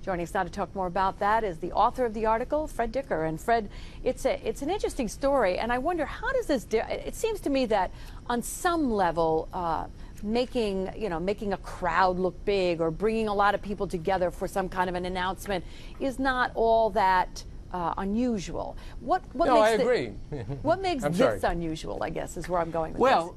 Joining us now to talk more about that is the author of the article, Fred Dicker. And Fred, it's an interesting story, and I wonder, how does this it seems to me that on some level, making a crowd look big or bringing a lot of people together for some kind of an announcement is not all that unusual. I agree. What makes this unusual, I guess, is where I'm going with this. Well,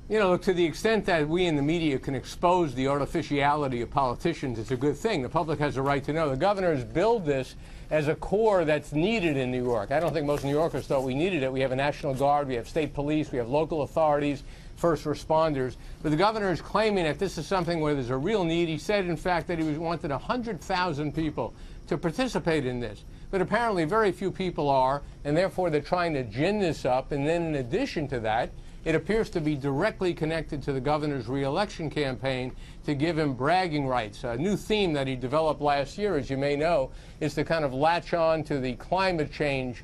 look, to the extent that we in the media can expose the artificiality of politicians, it's a good thing. The public has a right to know. The governor has billed this as a core that's needed in New York. I don't think most New Yorkers thought we needed it. We have a National Guard, we have state police, we have local authorities, first responders. But the governor is claiming that this is something where there's a real need. He said, in fact, that he wanted 100,000 people to participate in this. But apparently very few people are, and therefore they're trying to gin this up. And then in addition to that, it appears to be directly connected to the governor's re-election campaign to give him bragging rights. A new theme that he developed last year, as you may know, is to kind of latch on to the climate change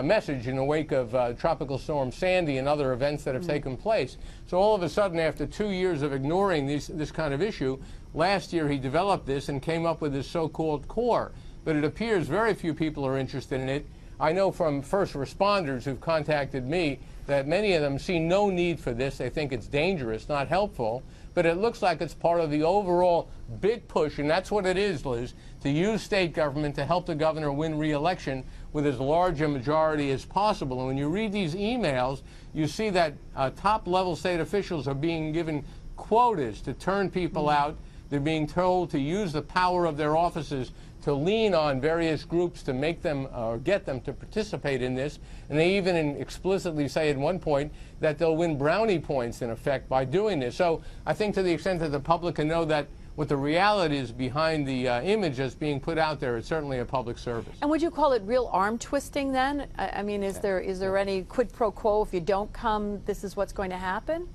message in the wake of Tropical Storm Sandy and other events that have taken place. So all of a sudden, after 2 years of ignoring this kind of issue, last year he developed this and came up with this so-called core. But it appears very few people are interested in it. I know from first responders who've contacted me that many of them see no need for this. They think it's dangerous, not helpful. But it looks like it's part of the overall big push, and that's what it is, Liz, to use state government to help the governor win re-election with as large a majority as possible. And when you read these emails, you see that top-level state officials are being given quotas to turn people out. They're being told to use the power of their offices to lean on various groups to make them or get them to participate in this. And they even explicitly say at one point that they'll win brownie points, in effect, by doing this. So I think to the extent that the public can know that what the reality is behind the image that's being put out there, it's certainly a public service. And would you call it real arm twisting then? I mean, is there any quid pro quo? If you don't come, this is what's going to happen?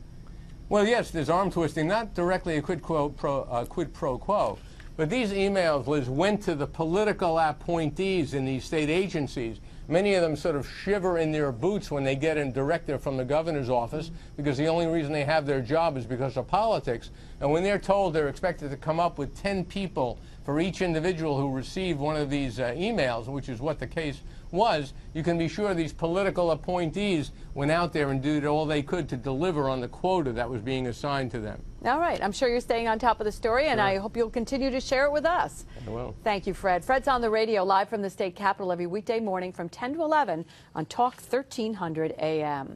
Well, yes, there's arm twisting, not directly a quid pro quo. But these emails, Liz, went to the political appointees in these state agencies. Many of them sort of shiver in their boots when they get a directive from the governor's office, because the only reason they have their job is because of politics. And when they're told they're expected to come up with 10 people for each individual who received one of these emails, which is what the case was, you can be sure these political appointees went out there and did all they could to deliver on the quota that was being assigned to them. All right. I'm sure you're staying on top of the story, and I hope you'll continue to share it with us. I will. Thank you, Fred. Fred's on the radio live from the state capitol every weekday morning from 10 to 11 on Talk 1300 AM.